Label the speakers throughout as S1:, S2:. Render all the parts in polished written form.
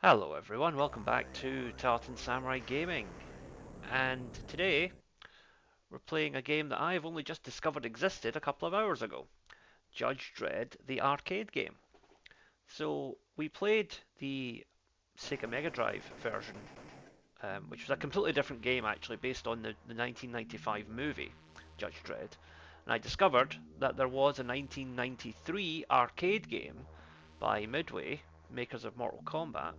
S1: Hello everyone, welcome back to Tartan Samurai Gaming. And today we're playing a game that I've only just discovered existed a couple of hours ago. Judge Dredd, the arcade game. So we played the Sega Mega Drive version, which was a completely different game actually based on the 1995 movie, Judge Dredd. And I discovered that there was a 1993 arcade game by Midway, makers of Mortal Kombat,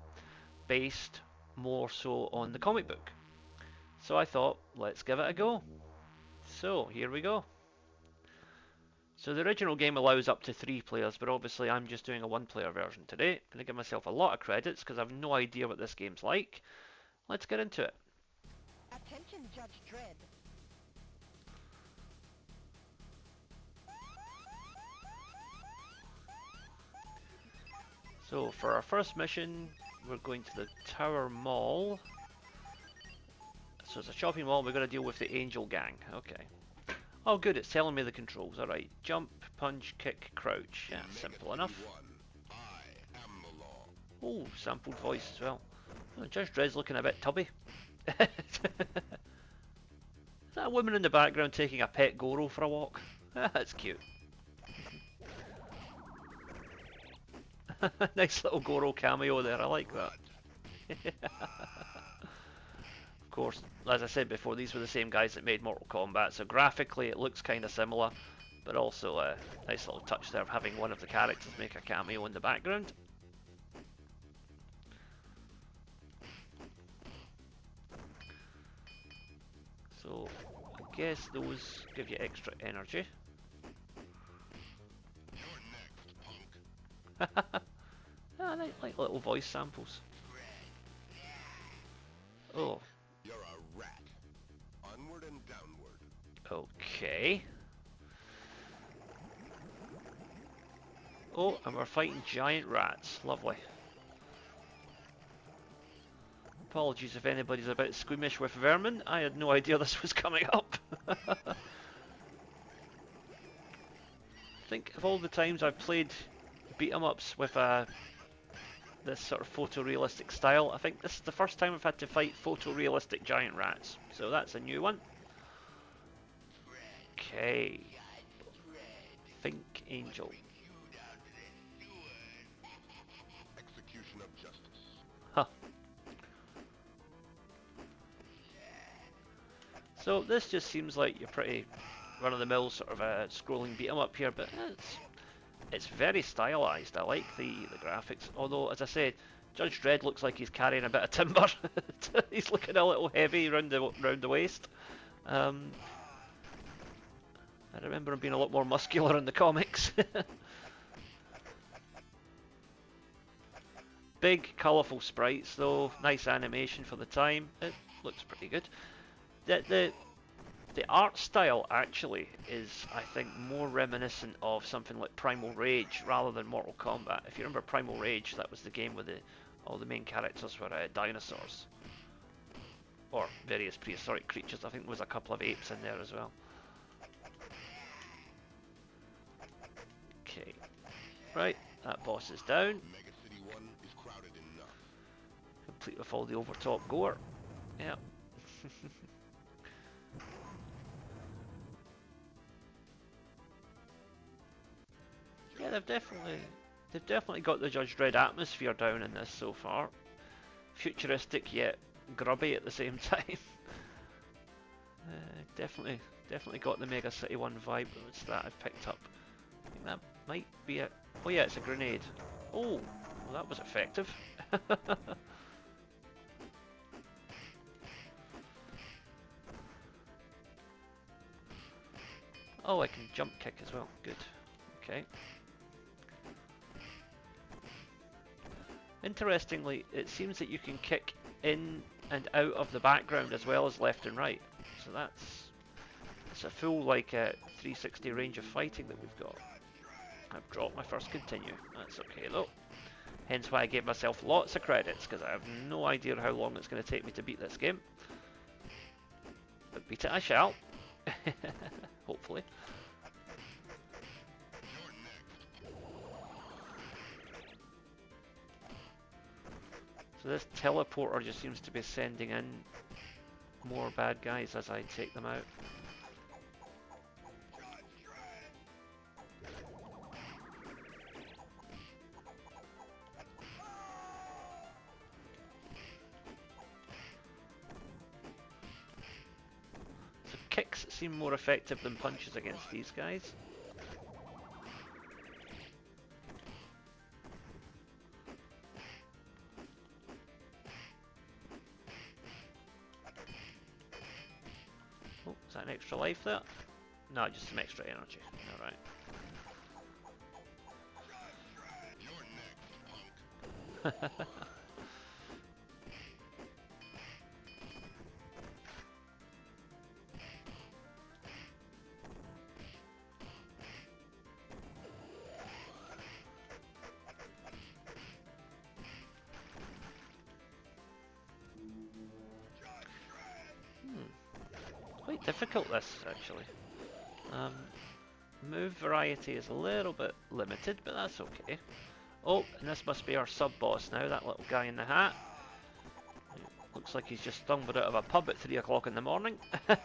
S1: based more so on the comic book. So I thought, let's give it a go. So here we go. So the original game allows up to 3 players, but obviously I'm just doing a 1 player version today. I'm going to give myself a lot of credits because I have no idea what this game's like. Let's get into it.
S2: Attention, Judge Dredd.
S1: So for our first mission, we're going to the Tower Mall. So it's a shopping mall, we're going to deal with the Angel Gang. Okay. Oh good, it's telling me the controls. Alright, jump, punch, kick, crouch. Yeah, simple enough. Oh, sampled voice as well. Oh, Judge Dredd's looking a bit tubby. Is that a woman in the background taking a pet Goro for a walk? That's cute. Nice little Goro cameo there, I like that. Of course, as I said before, these were the same guys that made Mortal Kombat, so graphically it looks kind of similar, but also a nice little touch there of having one of the characters make a cameo in the background. So, I guess those give you extra energy. Ah, like little voice samples. Oh.
S3: You're a rat. Onward and downward.
S1: Okay. Oh, and we're fighting giant rats. Lovely. Apologies if anybody's a bit squeamish with vermin. I had no idea this was coming up. I think of all the times I've played beat-em-ups with this sort of photorealistic style, I think this is the first time I've had to fight photorealistic giant rats. So that's a new one. Okay. Think Angel.
S3: Execution of justice.
S1: Huh. So this just seems like your pretty run-of-the-mill sort of a scrolling beat-em-up here, but it's very stylized. I like the graphics. Although, as I said, Judge Dredd looks like he's carrying a bit of timber. He's looking a little heavy round the waist. I remember him being a lot more muscular in the comics. Big, colourful sprites though. Nice animation for the time. It looks pretty good. The art style actually is, I think, more reminiscent of something like Primal Rage rather than Mortal Kombat. If you remember Primal Rage, that was the game where all the main characters were dinosaurs. Or various prehistoric creatures. I think there was a couple of apes in there as well. Okay. Right, that boss is down.
S3: Mega City 1 is crowded enough.
S1: Complete with all the overtop gore. Yeah. Yeah, they've definitely got the Judge Dredd atmosphere down in this so far. Futuristic yet grubby at the same time. Definitely got the Mega City 1 vibe. What's that I've picked up? I think that might be it. Oh yeah, it's a grenade. Oh, well, that was effective. Oh, I can jump kick as well. Good. Okay. Interestingly, it seems that you can kick in and out of the background as well as left and right. So it's a full like 360 range of fighting that we've got. I've dropped my first continue. That's okay though. Hence why I gave myself lots of credits, because I have no idea how long it's going to take me to beat this game. But beat it I shall. Hopefully. So this teleporter just seems to be sending in more bad guys as I take them out. So kicks seem more effective than punches against these guys. Oh, is that an extra life there? No, just some extra energy. Alright. Quite difficult this, actually. Move variety is a little bit limited, but that's okay. Oh, and this must be our sub-boss now, that little guy in the hat. Looks like he's just stumbled out of a pub at 3 o'clock in the morning. So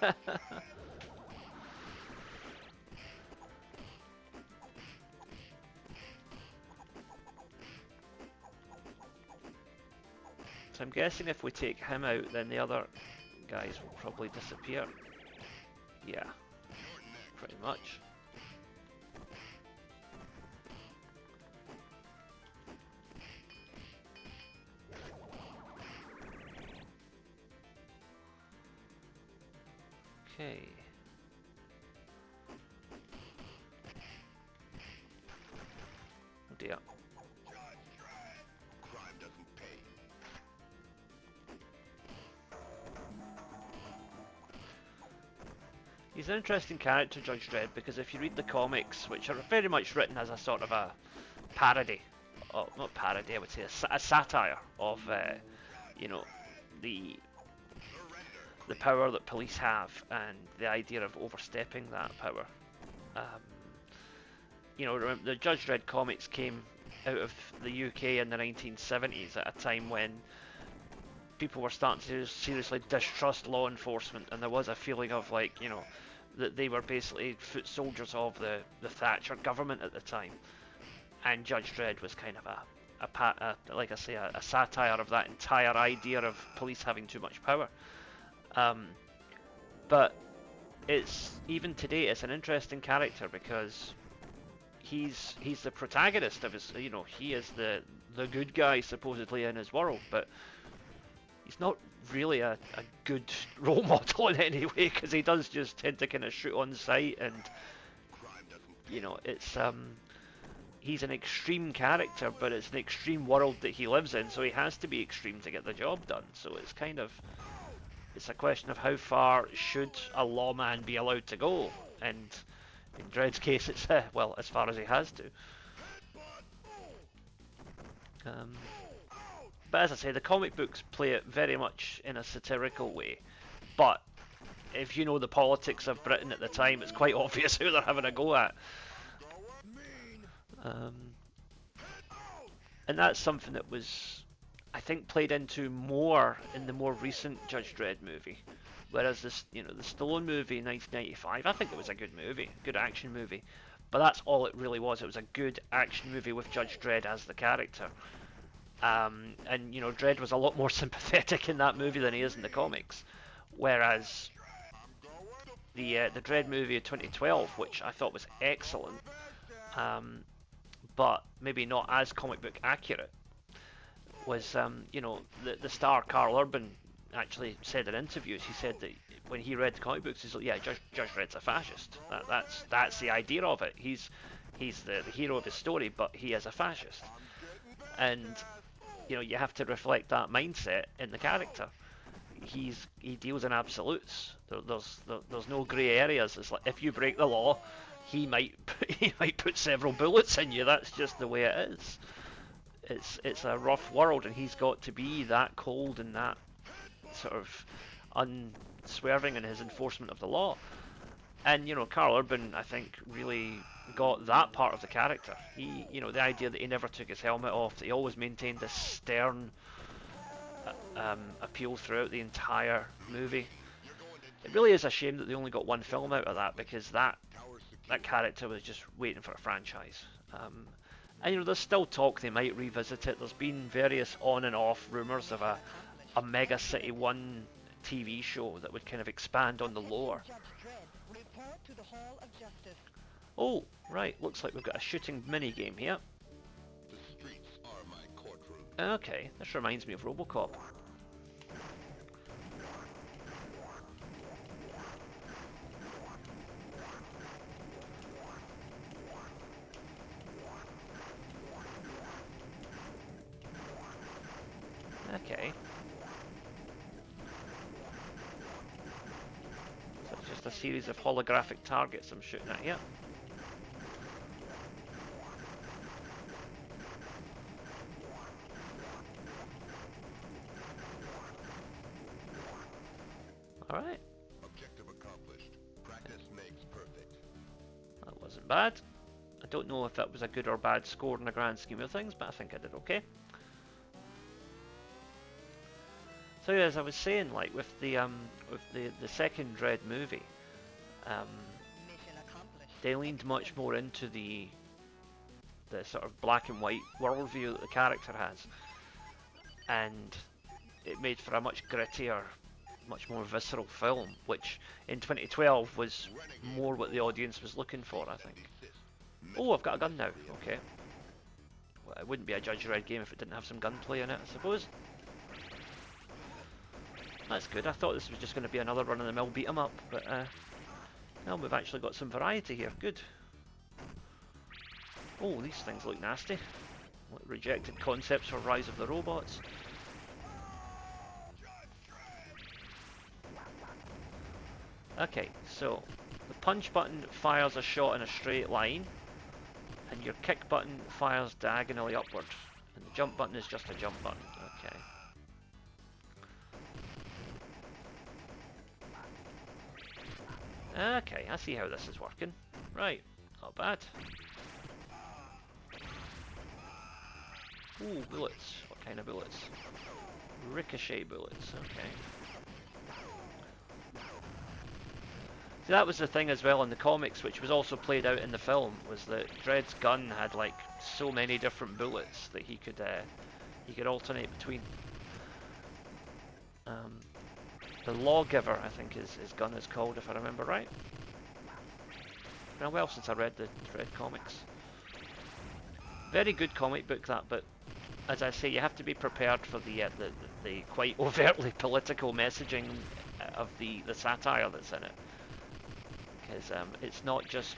S1: I'm guessing if we take him out, then the other guys will probably disappear. Yeah, pretty much. Okay. Oh dear.
S3: Crime doesn't pay.
S1: He's an interesting character, Judge Dredd, because if you read the comics, which are very much written as a sort of a parody, or not parody, I would say a satire of, you know, the power that police have and the idea of overstepping that power. You know, remember, the Judge Dredd comics came out of the UK in the 1970s at a time when people were starting to seriously distrust law enforcement, and there was a feeling of, like, you know, that they were basically foot soldiers of the Thatcher government at the time, and Judge Dredd was kind of like I say, a satire of that entire idea of police having too much power. But it's, even today, it's an interesting character because he's the protagonist of his, you know, he is the good guy supposedly in his world, but he's not really a good role model in any way, because he does just tend to kind of shoot on sight, and you know, it's he's an extreme character, but it's an extreme world that he lives in, so he has to be extreme to get the job done. So it's kind of, it's a question of how far should a lawman be allowed to go, and in Dredd's case it's well, as far as he has to. But as I say, the comic books play it very much in a satirical way, but if you know the politics of Britain at the time, it's quite obvious who they're having a go at. And that's something that was, I think, played into more in the more recent Judge Dredd movie. Whereas this, you know, the Stallone movie in 1995, I think it was a good movie, good action movie. But that's all it really was. It was a good action movie with Judge Dredd as the character. And you know, Dredd was a lot more sympathetic in that movie than he is in the comics. Whereas the Dredd movie of 2012, which I thought was excellent, but maybe not as comic book accurate, was, you know, the star Carl Urban actually said in interviews, he said that when he read the comic books, he's like, yeah, Judge Dredd's a fascist. That's the idea of it. He's the hero of his story, but he is a fascist. And you know, you have to reflect that mindset in the character. He deals in absolutes. There's no grey areas. It's like, if you break the law, he might put several bullets in you. That's just the way it is. It's a rough world, and he's got to be that cold and that sort of unswerving in his enforcement of the law. And you know, Carl Urban, I think, really got that part of the character. He, you know, the idea that he never took his helmet off, that he always maintained this stern appeal throughout the entire movie. It really is a shame that they only got one film out of that, because that character was just waiting for a franchise. And there's still talk they might revisit it. There's been various on and off rumours of a Mega City 1 TV show that would kind of expand on the lore. Oh, right, looks like we've got a shooting mini game here.
S3: The streets are my courtroom.
S1: Okay, this reminds me of Robocop. Okay. So it's just a series of holographic targets I'm shooting at here. Alright.
S3: Objective accomplished. Practice makes perfect.
S1: That wasn't bad. I don't know if that was a good or bad score in the grand scheme of things, but I think I did okay. So yeah, as I was saying, like with the second Dredd movie, they leaned much more into the sort of black and white worldview that the character has, and it made for a much grittier, much more visceral film, which in 2012 was more what the audience was looking for, I think. Oh, I've got a gun now. Okay. Well, it wouldn't be a Judge Dredd game if it didn't have some gunplay in it, I suppose. That's good. I thought this was just going to be another run-of-the-mill beat-em-up, but no, we've actually got some variety here. Good. Oh, these things look nasty. Like rejected concepts for Rise of the Robots. Okay, so the punch button fires a shot in a straight line, and your kick button fires diagonally upward, and the jump button is just a jump button. Okay. Okay, I see how this is working. Right, not bad. Ooh, bullets. What kind of bullets? Ricochet bullets, okay. See, that was the thing as well in the comics, which was also played out in the film, was that Dredd's gun had like so many different bullets that he could alternate between. The Lawgiver, I think his gun is called, if I remember right. It's been a while since I read the Dredd comics. Very good comic book that, but as I say, you have to be prepared for the quite overtly political messaging of the satire that's in it. Because it's not just,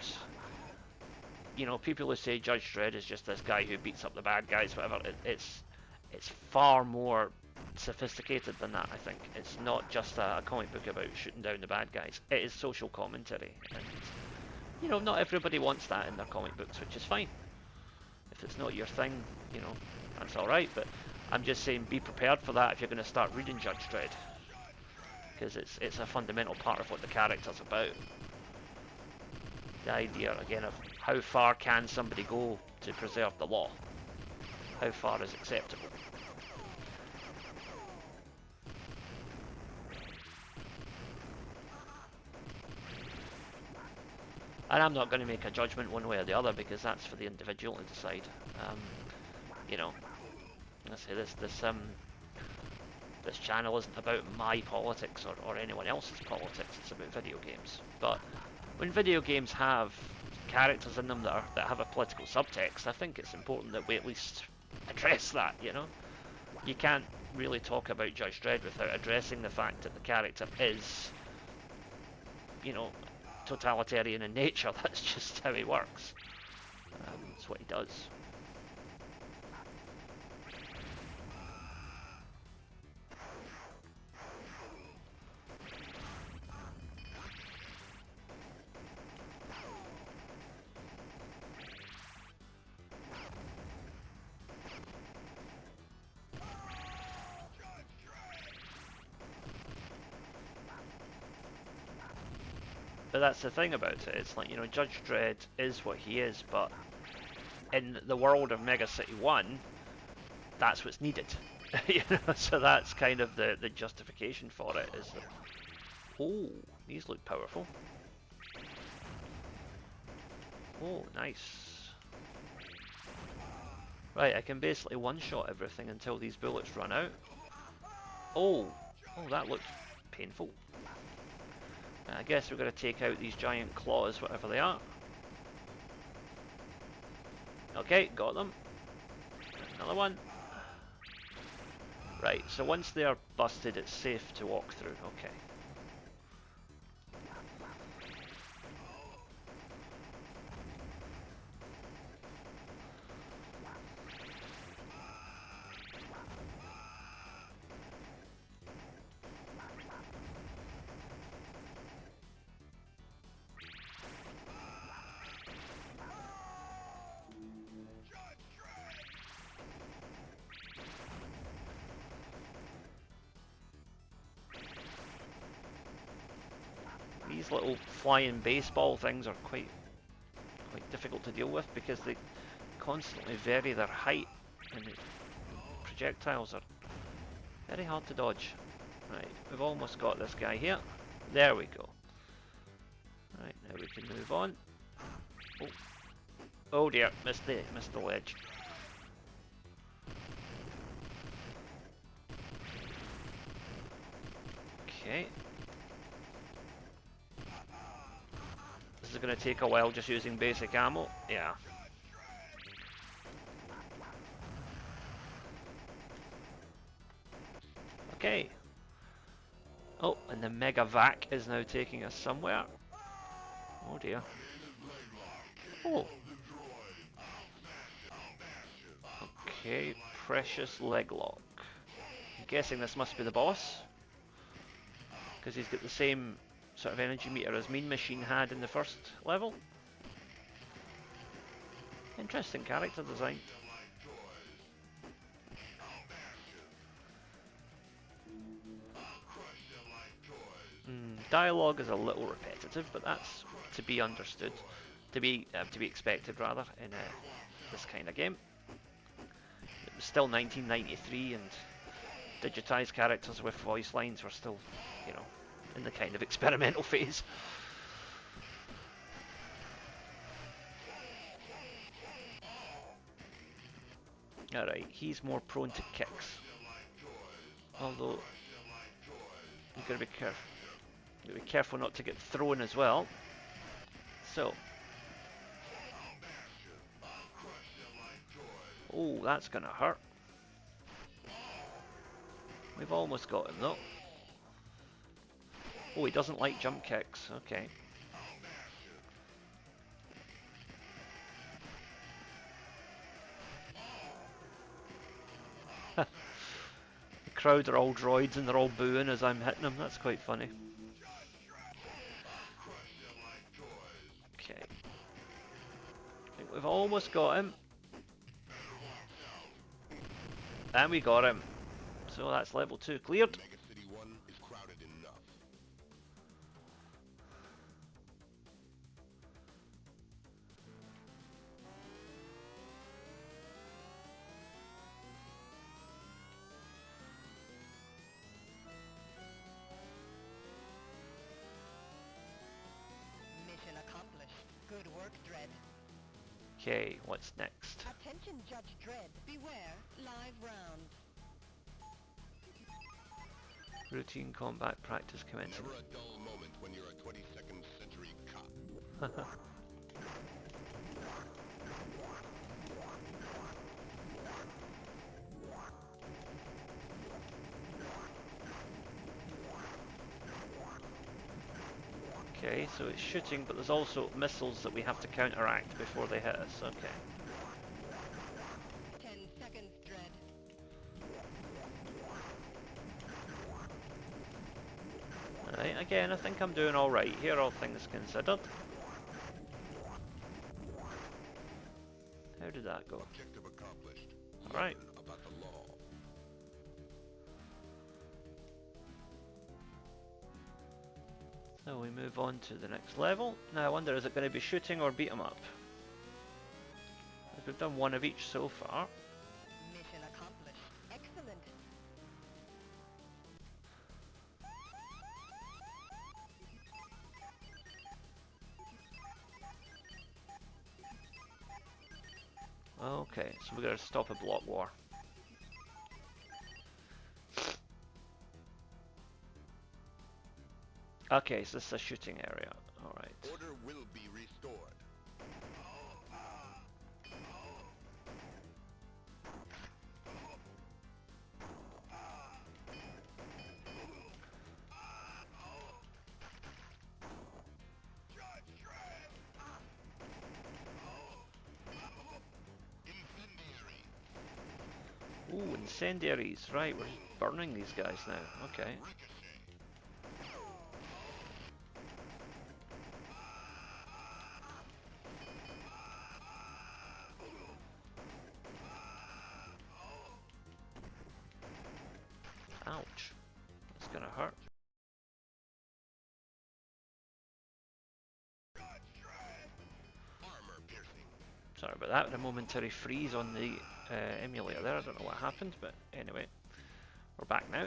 S1: people who say Judge Dredd is just this guy who beats up the bad guys, whatever. It's far more sophisticated than that, I think. It's not just a comic book about shooting down the bad guys. It is social commentary, and not everybody wants that in their comic books, which is fine. If it's not your thing, that's alright, but I'm just saying be prepared for that if you're going to start reading Judge Dredd, because it's a fundamental part of what the character's about. The idea, again, of how far can somebody go to preserve the law? How far is acceptable? And I'm not going to make a judgment one way or the other, because that's for the individual to decide. I say this channel isn't about my politics or anyone else's politics. It's about video games. But when video games have characters in them that have a political subtext, I think it's important that we at least address that. You can't really talk about Judge Dredd without addressing the fact that the character is, totalitarian in nature. That's just how he works. That's what he does. But that's the thing about it. It's like, Judge Dredd is what he is, but in the world of Mega City 1, that's what's needed. You know, so that's kind of the justification for it. Is that, oh, these look powerful. Oh, nice. Right, I can basically one-shot everything until these bullets run out. Oh, oh, that looked painful. I guess we're going to take out these giant claws, whatever they are. Okay, got them. Another one. Right, so once they are busted, it's safe to walk through. Okay. These little flying baseball things are quite difficult to deal with because they constantly vary their height, and the projectiles are very hard to dodge. Right, we've almost got this guy here. There we go. Right, now we can move on. Oh, oh dear, missed the ledge. Okay. This is going to take a while just using basic ammo. Yeah. Okay. Oh, and the Mega Vac is now taking us somewhere. Oh dear. Oh. Okay, precious leg lock. I'm guessing this must be the boss, because he's got the same sort of energy meter as Mean Machine had in the first level. Interesting character design. Dialogue is a little repetitive, but that's to be understood, to be expected rather in this kind of game. It was still 1993, and digitized characters with voice lines were still, you know, in the kind of experimental phase. Alright, he's more prone to kicks. Although, you've got to be careful. You've got to be careful not to get thrown as well. So. Oh, that's going to hurt. We've almost got him though. Oh, he doesn't like jump kicks. Okay. The crowd are all droids and they're all booing as I'm hitting them. That's quite funny. Okay. I think we've almost got him. And we got him. So that's level 2 cleared.
S2: Mission accomplished. Good work, Dredd.
S1: Okay, what's next?
S2: Attention, Judge Dredd. Beware, live round.
S1: Routine combat practice commencing.
S3: Never a dull moment when you're a 22nd century cop.
S1: Okay, so it's shooting, but there's also missiles that we have to counteract before they hit us. Okay.
S2: 10 seconds, Dredd.
S1: Alright, again, I think I'm doing alright here, all things considered. How did that go?
S3: Objective accomplished.
S1: Alright.
S3: Learn about the law.
S1: So we move on to the next level. Now I wonder, is it going to be shooting or beat 'em up? We've done one of each so far.
S2: Mission accomplished. Excellent.
S1: so we gotta stop a block war. Okay, so this is a shooting area. Alright.
S3: Order will be restored. Judge Dredd. Incendiary.
S1: Ooh, incendiaries. Right, we're burning these guys now. Okay. Ouch. That's gonna hurt.
S3: Armor piercing.
S1: Sorry about that. A momentary freeze on the emulator there. I don't know what happened, but anyway. We're back now.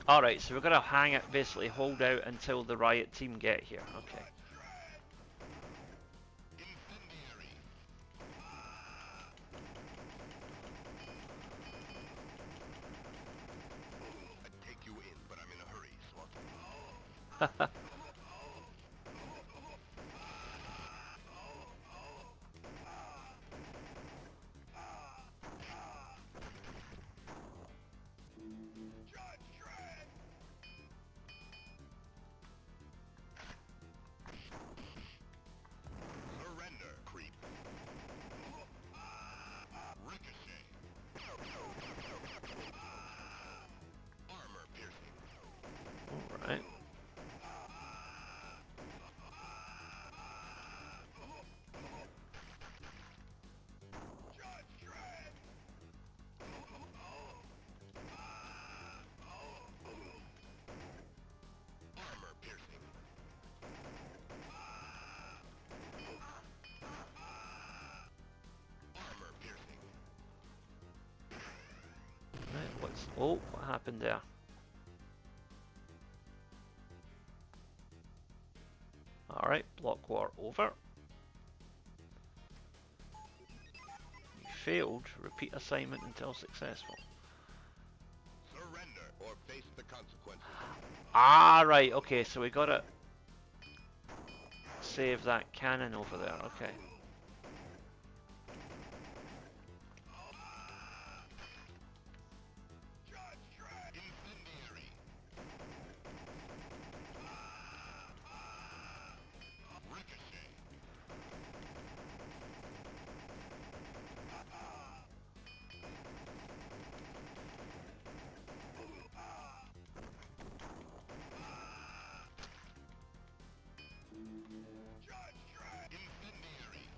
S1: Alright, so we're gonna hang it, basically hold out until the riot team get here. Okay.
S3: I'd take you in, but I'm in a hurry, Swat. Judge Dredd. Surrender, creep. Ricochet. Armor piercing.
S1: Alright.
S3: Judge Dredd. Armor piercing. Armor piercing.
S1: Right, what's... Oh, what happened there? Alright, block war over. You failed. Repeat assignment until successful.
S3: Surrender or face the consequences.
S1: Ah, right, okay, so we gotta save that cannon over there, okay.
S3: Judge Dredd. Incendiary. Ricochet. Judge Dredd. Incendiary. Judge Dredd.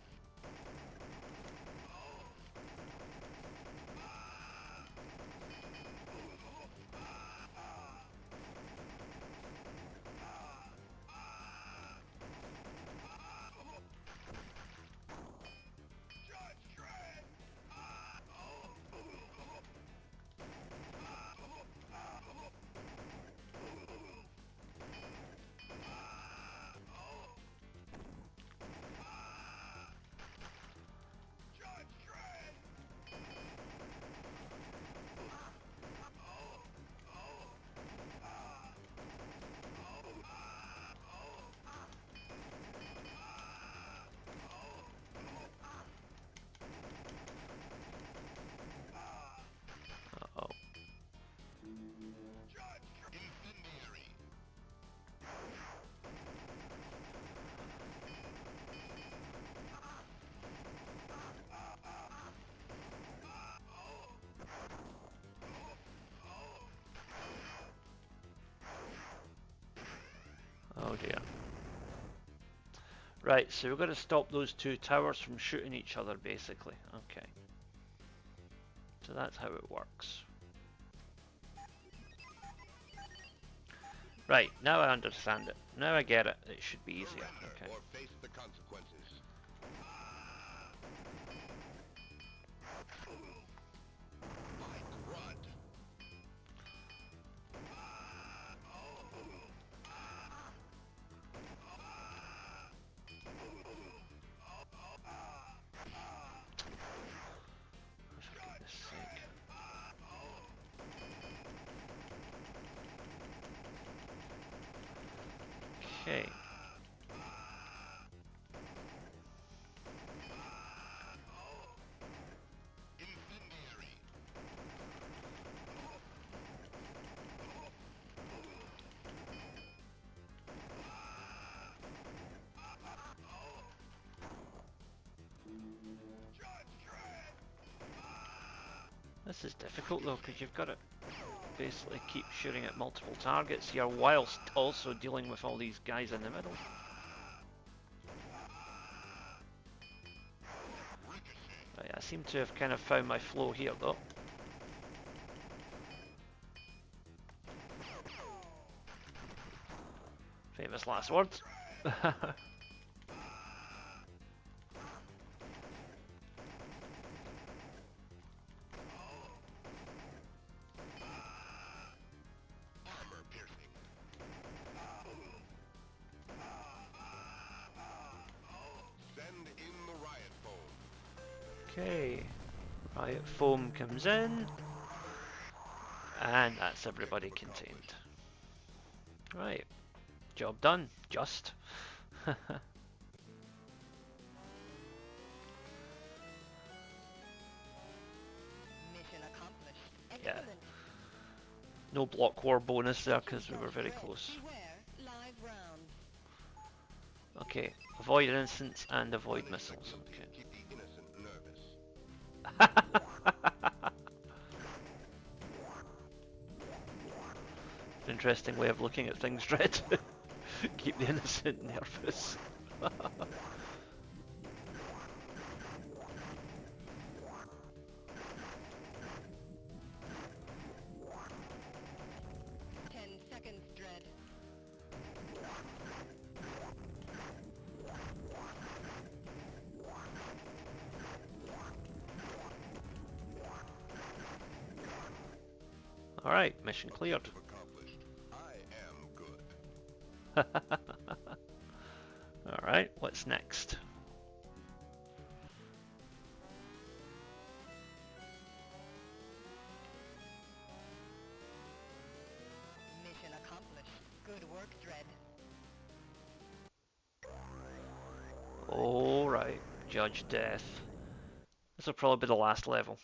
S3: Judge Dredd.
S1: Uh-oh.
S3: Judge Dredd. Incendiary.
S1: Oh dear. Right, so we're going to stop those two towers from shooting each other, basically. Okay. So that's how it works. Right, now I understand it. Now I get it. It should be easier.
S3: Surrender
S1: Okay.
S3: or face the consequences. Like Rudd.
S1: Okay. This is difficult though, because you've got to basically keep shooting at multiple targets here whilst also dealing with all these guys in the middle. Right, I seem to have kind of found my flow here though. Famous last words. Okay, riot foam comes in, and that's everybody contained. Right, job done, just.
S2: Mission accomplished.
S1: Yeah,
S2: Excellent.
S1: no block war bonus there because we were very close.
S2: Beware, live round.
S1: Okay, avoid instants and avoid missiles. Okay.
S3: Keep the innocent nervous.
S1: Interesting way of looking at things, Dredd. Keep the innocent nervous.
S2: 10 seconds, Dredd.
S1: Alright, mission cleared.
S3: Accomplished. I am good.
S1: Alright, what's next?
S2: Mission accomplished. Good work, Dredd.
S1: Alright, Judge Death. This will probably be the last level.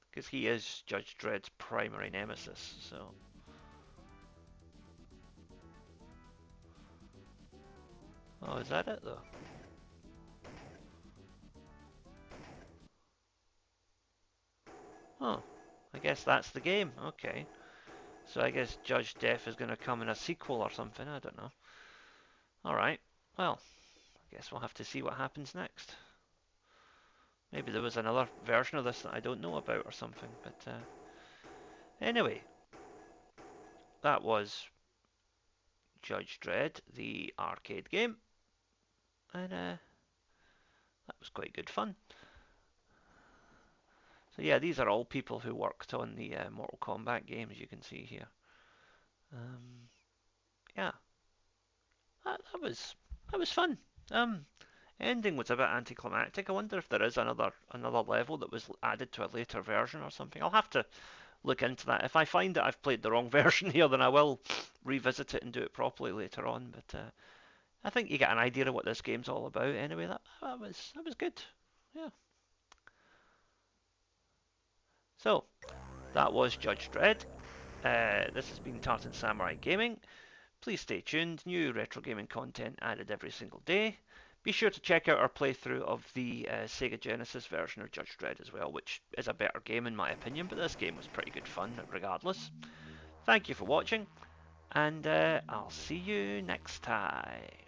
S1: Because he is Judge Dredd's primary nemesis, so... Oh, is that it though? Oh, I guess that's the game, okay. So I guess Judge Death is going to come in a sequel or something, I don't know. Alright, well, I guess we'll have to see what happens next. Maybe there was another version of this that I don't know about or something, but anyway. That was Judge Dredd, the arcade game, and that was quite good fun. So yeah, these are all people who worked on the Mortal Kombat games, you can see here. Yeah, that was fun. Ending was a bit anticlimactic. I wonder if there is another level that was added to a later version or something. I'll have to look into that. If I find that I've played the wrong version here, then I will revisit it and do it properly later on. But I think you get an idea of what this game's all about. Anyway, that was good. Yeah. So that was Judge Dredd. This has been Tartan Samurai Gaming. Please stay tuned. New retro gaming content added every single day. Be sure to check out our playthrough of the Sega Genesis version of Judge Dredd as well, which is a better game in my opinion, but this game was pretty good fun regardless. Thank you for watching, and I'll see you next time.